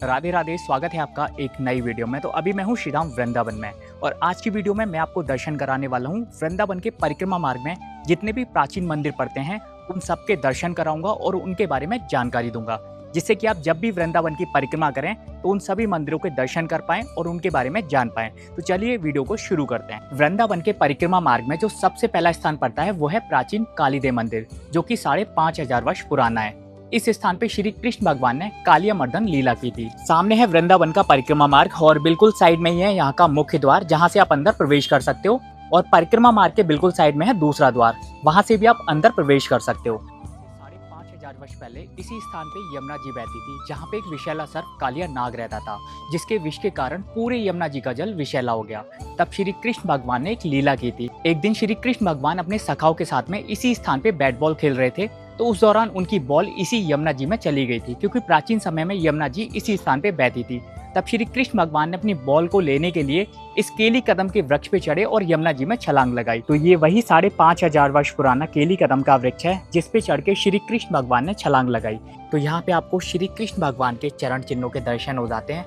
राधे राधे, स्वागत है आपका एक नई वीडियो में। तो अभी मैं हूँ श्रीराम वृंदावन में और आज की वीडियो में मैं आपको दर्शन कराने वाला हूँ वृंदावन के परिक्रमा मार्ग में जितने भी प्राचीन मंदिर पड़ते हैं उन सब के दर्शन कराऊंगा और उनके बारे में जानकारी दूंगा, जिससे कि आप जब भी वृंदावन की परिक्रमा करें तो उन सभी मंदिरों के दर्शन कर पाएं और उनके बारे में जान पाएं। तो चलिए वीडियो को शुरू करते हैं। वृंदावन के परिक्रमा मार्ग में जो सबसे पहला स्थान पड़ता है वो है प्राचीन कालीदेव मंदिर, जो कि 5,500 वर्ष पुराना है। इस स्थान पे श्री कृष्ण भगवान ने कालिया मर्दन लीला की थी। सामने है वृंदावन का परिक्रमा मार्ग और बिल्कुल साइड में ही है यहाँ का मुख्य द्वार, जहाँ से आप अंदर प्रवेश कर सकते हो। और परिक्रमा मार्ग के बिल्कुल साइड में है दूसरा द्वार, वहाँ से भी आप अंदर प्रवेश कर सकते हो। 5,500 वर्ष पहले इसी स्थान पे यमुना जी बहती थी, जहाँ पे एक विषैला सर्प कालिया नाग रहता था, जिसके विष के कारण पूरे यमुना जी का जल विषैला हो गया। तब श्री कृष्ण भगवान ने एक लीला की थी। एक दिन श्री कृष्ण भगवान अपने सखाओं के साथ में इसी स्थान पे बैट बॉल खेल रहे थे, तो उस दौरान उनकी बॉल इसी यमुना जी में चली गई थी, क्योंकि प्राचीन समय में यमुना जी इसी स्थान पे बहती थी। तब श्री कृष्ण भगवान ने अपनी बॉल को लेने के लिए इस केली कदम के वृक्ष पे चढ़े और यमुना जी में छलांग लगाई। तो ये वही 5,500 वर्ष पुराना केली कदम का वृक्ष है जिस पे चढ़ के श्री कृष्ण भगवान ने छलांग लगाई। तो यहाँ पे आपको श्री कृष्ण भगवान के चरण चिन्हों के दर्शन हो जाते हैं।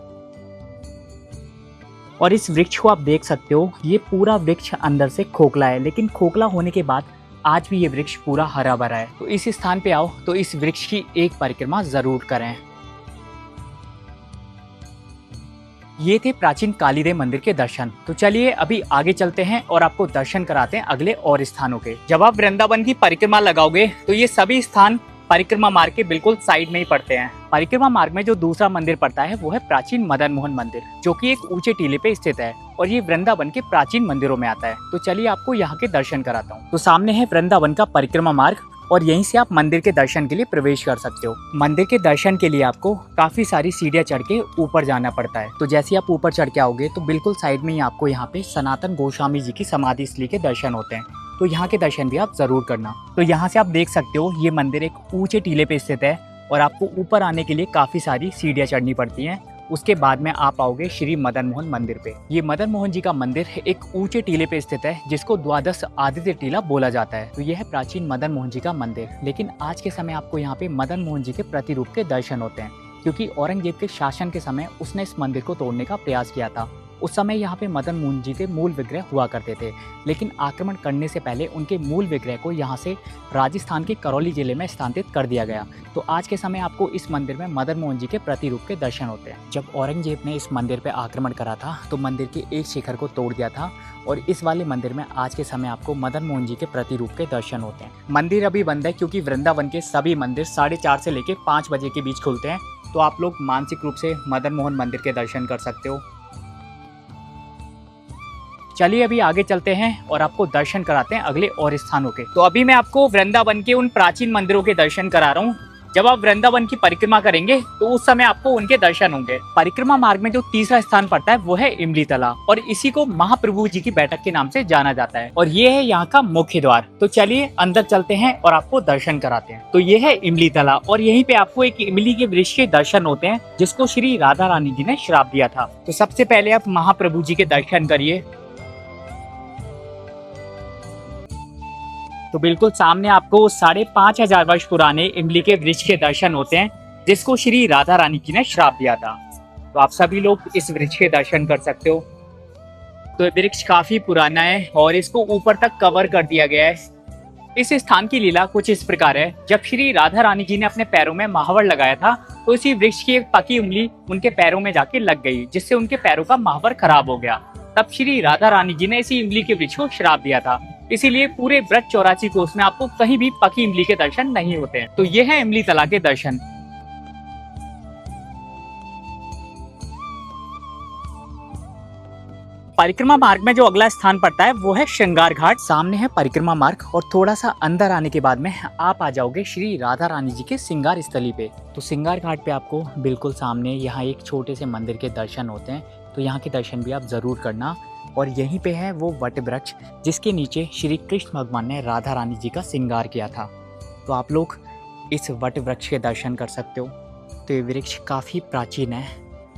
और इस वृक्ष को आप देख सकते हो, ये पूरा वृक्ष अंदर से खोखला है, लेकिन खोखला होने के बाद आज भी ये वृक्ष पूरा हरा भरा है। तो इस स्थान पे आओ तो इस वृक्ष की एक परिक्रमा जरूर करें। ये थे प्राचीन कालीदेव मंदिर के दर्शन। तो चलिए अभी आगे चलते हैं और आपको दर्शन कराते हैं अगले और स्थानों के। जब आप वृंदावन की परिक्रमा लगाओगे तो ये सभी स्थान परिक्रमा मार्ग के बिल्कुल साइड में ही पड़ते हैं। परिक्रमा मार्ग में जो दूसरा मंदिर पड़ता है वो है प्राचीन मदन मोहन मंदिर, जो कि एक ऊंचे टीले पे स्थित है और ये वृंदावन के प्राचीन मंदिरों में आता है। तो चलिए आपको यहाँ के दर्शन कराता हूँ। तो सामने है वृंदावन का परिक्रमा मार्ग और यहीं से आप मंदिर के दर्शन के लिए प्रवेश कर सकते हो। मंदिर के दर्शन के लिए आपको काफी सारी सीढ़ियां चढ़ के ऊपर जाना पड़ता है। तो जैसे आप ऊपर चढ़ के आओगे तो बिल्कुल साइड में ही आपको यहाँ पे सनातन गोस्वामी जी की समाधि स्थली के दर्शन होते हैं। तो यहाँ के दर्शन भी आप जरूर करना। तो यहाँ से आप देख सकते हो ये मंदिर एक ऊंचे टीले पे स्थित है और आपको ऊपर आने के लिए काफी सारी सीढ़ियां चढ़नी पड़ती हैं। उसके बाद में आप आओगे श्री मदन मोहन मंदिर पे। ये मदन मोहन जी का मंदिर एक ऊंचे टीले पे स्थित है, जिसको द्वादश आदित्य टीला बोला जाता है। तो यह है प्राचीन मदन मोहन जी का मंदिर। लेकिन आज के समय आपको यहाँ पे मदन मोहन जी के प्रतिरूप के दर्शन होते हैं, क्योंकि औरंगजेब के शासन के समय उसने इस मंदिर को तोड़ने का प्रयास किया था। उस समय यहाँ पे मदन मोहन जी के मूल विग्रह हुआ करते थे, लेकिन आक्रमण करने से पहले उनके मूल विग्रह को यहाँ से राजस्थान के करौली जिले में स्थानांतरित कर दिया गया। तो आज के समय आपको इस मंदिर में मदन मोहन जी के प्रतिरूप के दर्शन होते हैं। जब औरंगजेब ने इस मंदिर पे आक्रमण करा था तो मंदिर के एक शिखर को तोड़ दिया था और इस वाले मंदिर में आज के समय आपको मदन मोहन जी के प्रतिरूप के दर्शन होते हैं। मंदिर अभी बंद है क्योंकि वृंदावन के सभी मंदिर 4:30 से लेकर 5 बजे के बीच खुलते हैं। तो आप लोग मानसिक रूप से मदन मोहन मंदिर के दर्शन कर सकते हो। चलिए अभी आगे चलते हैं और आपको दर्शन कराते हैं अगले और स्थानों के। तो अभी मैं आपको वृंदावन के उन प्राचीन मंदिरों के दर्शन करा रहा हूँ। जब आप वृंदावन की परिक्रमा करेंगे तो उस समय आपको उनके दर्शन होंगे। परिक्रमा मार्ग में जो तीसरा स्थान पड़ता है वो है इमली तला और इसी को महाप्रभु जी की बैठक के नाम से जाना जाता है और ये है यहाँ का मुख्य द्वार। तो चलिए अंदर चलते हैं और आपको दर्शन कराते हैं। तो ये है इमली तला और यहीं पे आपको एक इमली के वृक्ष के दर्शन होते हैं, जिसको श्री राधा रानी जी ने श्राप दिया था। तो सबसे पहले आप महाप्रभु जी के दर्शन करिए। तो बिल्कुल सामने आपको 5,500 वर्ष पुराने इमली के वृक्ष के दर्शन होते हैं, जिसको श्री राधा रानी जी ने श्राप दिया था। तो आप सभी लोग इस वृक्ष के दर्शन कर सकते हो। तो वृक्ष काफी पुराना है और इसको ऊपर तक कवर कर दिया गया है। इस स्थान की लीला कुछ इस प्रकार है। जब श्री राधा रानी जी ने अपने पैरों में महावर लगाया था तो इसी वृक्ष की एक पकी उंगली उनके पैरों में जाके लग गई, जिससे उनके पैरों का महावर खराब हो गया। तब श्री राधा रानी जी ने इसी इमली के वृक्ष को श्राप दिया था। इसीलिए पूरे ब्रज 84 कोस में आपको कहीं भी पकी इमली के दर्शन नहीं होते हैं। तो ये है इमली तला के दर्शन। परिक्रमा मार्ग में जो अगला स्थान पड़ता है वो है श्रृंगार घाट। सामने है परिक्रमा मार्ग और थोड़ा सा अंदर आने के बाद में आप आ जाओगे श्री राधा रानी जी के श्रृंगार स्थली पे। तो श्रृंगार घाट पे आपको बिल्कुल सामने यहाँ एक छोटे से मंदिर के दर्शन होते हैं। तो यहाँ के दर्शन भी आप जरूर करना। और यहीं पे है वो वट वृक्ष जिसके नीचे श्री कृष्ण भगवान ने राधा रानी जी का श्रृंगार किया था। तो आप लोग इस वट वृक्ष के दर्शन कर सकते हो। तो ये वृक्ष काफ़ी प्राचीन है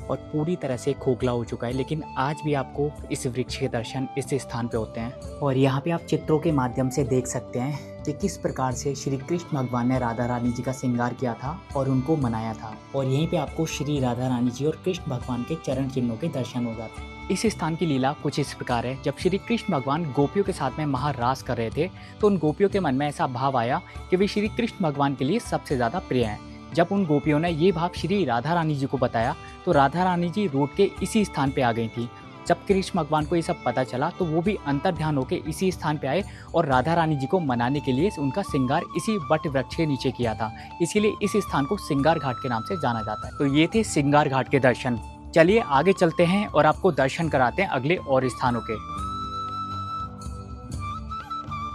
और पूरी तरह से खोखला हो चुका है, लेकिन आज भी आपको इस वृक्ष के दर्शन इस स्थान पे होते हैं। और यहाँ पे आप चित्रों के माध्यम से देख सकते हैं कि किस प्रकार से श्री कृष्ण भगवान ने राधा रानी जी का श्रृंगार किया था और उनको मनाया था। और यहीं पे आपको श्री राधा रानी जी और कृष्ण भगवान के चरण चिन्हों के दर्शन हो जाते हैं। इस स्थान की लीला कुछ इस प्रकार है। जब श्री कृष्ण भगवान गोपियों के साथ में महारास कर रहे थे तो उन गोपियों के मन में ऐसा भाव आया कि वे श्री कृष्ण भगवान के लिए सबसे ज़्यादा प्रिय हैं। जब उन गोपियों ने ये भाव श्री राधा रानी जी को बताया तो राधा रानी जी रूठ के इसी स्थान पे आ गई थी। जब कृष्ण भगवान को ये सब पता चला तो वो भी अंतर ध्यान होकर इसी स्थान पे आए और राधा रानी जी को मनाने के लिए उनका श्रृंगार इसी वट वृक्ष के नीचे किया था। इसीलिए इस स्थान को श्रृंगार घाट के नाम से जाना जाता है। तो ये थे श्रृंगार घाट के दर्शन। चलिए आगे चलते हैं और आपको दर्शन कराते हैं अगले और स्थानों के।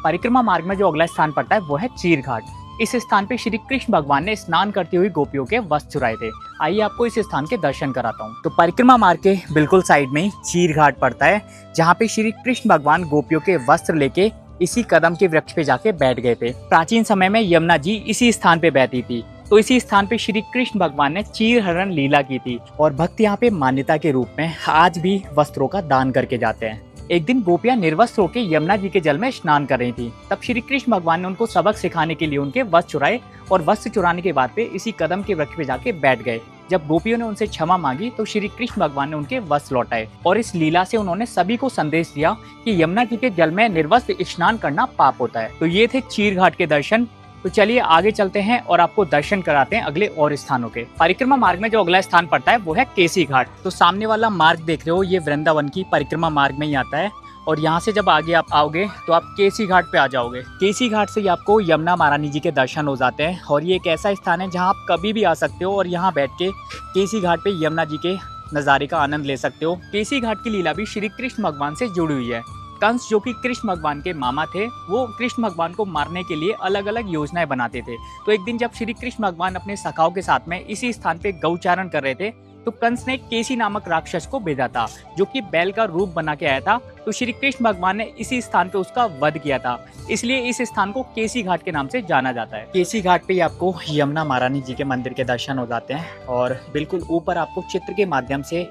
परिक्रमा मार्ग में जो अगला स्थान पड़ता है वो है चीर घाट। इस स्थान पे श्री कृष्ण भगवान ने स्नान करती हुई गोपियों के वस्त्र चुराए थे। आइए आपको इस स्थान के दर्शन कराता हूँ। तो परिक्रमा मार्ग के बिल्कुल साइड में ही चीर घाट पड़ता है, जहाँ पे श्री कृष्ण भगवान गोपियों के वस्त्र लेके इसी कदम के वृक्ष पे जाके बैठ गए थे। प्राचीन समय में यमुना जी इसी स्थान पे बहती थी, तो इसी स्थान पे श्री कृष्ण भगवान ने चीर हरण लीला की थी और भक्त यहाँ पे मान्यता के रूप में आज भी वस्त्रों का दान करके जाते हैं। एक दिन गोपियां निर्वस्त्र होकर यमुना जी के जल में स्नान कर रही थी। तब श्री कृष्ण भगवान ने उनको सबक सिखाने के लिए उनके वस्त्र चुराए और वस्त्र चुराने के बाद पे इसी कदम के वृक्ष पे जाके बैठ गए। जब गोपियों ने उनसे क्षमा मांगी तो श्री कृष्ण भगवान ने उनके वस्त्र लौटाए और इस लीला से उन्होंने सभी को संदेश दिया कि यमुना जी के जल में निर्वस्त्र स्नान करना पाप होता है। तो ये थे चीर घाट के दर्शन। तो चलिए आगे चलते हैं और आपको दर्शन कराते हैं अगले और स्थानों के। परिक्रमा मार्ग में जो अगला स्थान पड़ता है वो है केसी घाट। तो सामने वाला मार्ग देख रहे हो, ये वृंदावन की परिक्रमा मार्ग में ही आता है और यहाँ से जब आगे आप आओगे तो आप केसी घाट पे आ जाओगे। केसी घाट से आपको यमुना महारानी जी के दर्शन हो जाते हैं और ये एक ऐसा स्थान है जहाँ आप कभी भी आ सकते हो और यहाँ बैठ के केसी घाट पे यमुना जी के नज़ारे का आनंद ले सकते हो। केसी घाट की लीला भी श्री कृष्ण भगवान से जुड़ी हुई है। कंस जो कि कृष्ण भगवान के मामा थे, वो कृष्ण भगवान को मारने के लिए अलग अलग योजनाएं बनाते थे। तो एक दिन जब श्री कृष्ण भगवान अपने सखाओं के साथ में इसी स्थान पे गौचारण कर रहे थे तो कंस ने केसी नामक राक्षस को भेजा था, जो कि बैल का रूप बना के आया था। तो श्री कृष्ण भगवान ने इसी स्थान पे उसका वध किया था, इसलिए इस स्थान को केसी घाट के नाम से जाना जाता है। केसी घाट पे आपको यमुना महारानी जी के मंदिर के दर्शन हो जाते हैं और बिल्कुल ऊपर आपको चित्र के माध्यम से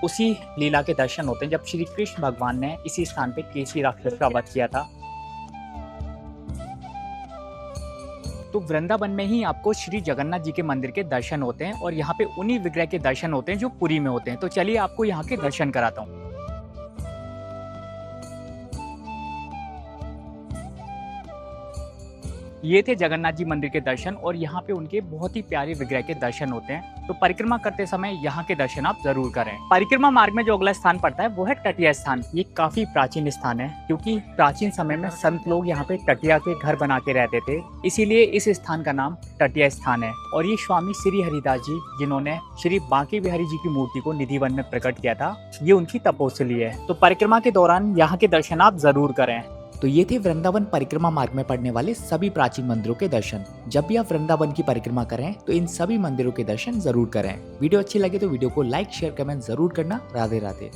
उसी लीला के दर्शन होते हैं जब श्री कृष्ण भगवान ने इसी स्थान पे केसी राक्षस का वध किया था। तो वृंदावन में ही आपको श्री जगन्नाथ जी के मंदिर के दर्शन होते हैं और यहाँ पे उन्हीं विग्रह के दर्शन होते हैं जो पुरी में होते हैं। तो चलिए आपको यहाँ के दर्शन कराता हूँ। ये थे जगन्नाथ जी मंदिर के दर्शन और यहाँ पे उनके बहुत ही प्यारे विग्रह के दर्शन होते हैं। तो परिक्रमा करते समय यहाँ के दर्शन आप जरूर करें। परिक्रमा मार्ग में जो अगला स्थान पड़ता है वो है तटीय स्थान। ये काफी प्राचीन स्थान है क्योंकि प्राचीन समय में संत लोग यहाँ पे तटिया के घर बना के रहते थे, इसीलिए इस स्थान का नाम तटीय स्थान है। और ये स्वामी श्री हरिदास जी, जिन्होंने श्री बांके बिहारी जी की मूर्ति को निधि वन में प्रकट किया था, ये उनकी तपोस्थली है। तो परिक्रमा के दौरान यहाँ के दर्शन आप जरूर करें। तो ये थे वृंदावन परिक्रमा मार्ग में पड़ने वाले सभी प्राचीन मंदिरों के दर्शन। जब भी आप वृंदावन की परिक्रमा करें तो इन सभी मंदिरों के दर्शन जरूर करें। वीडियो अच्छी लगे तो वीडियो को लाइक शेयर कमेंट जरूर करना। राधे राधे।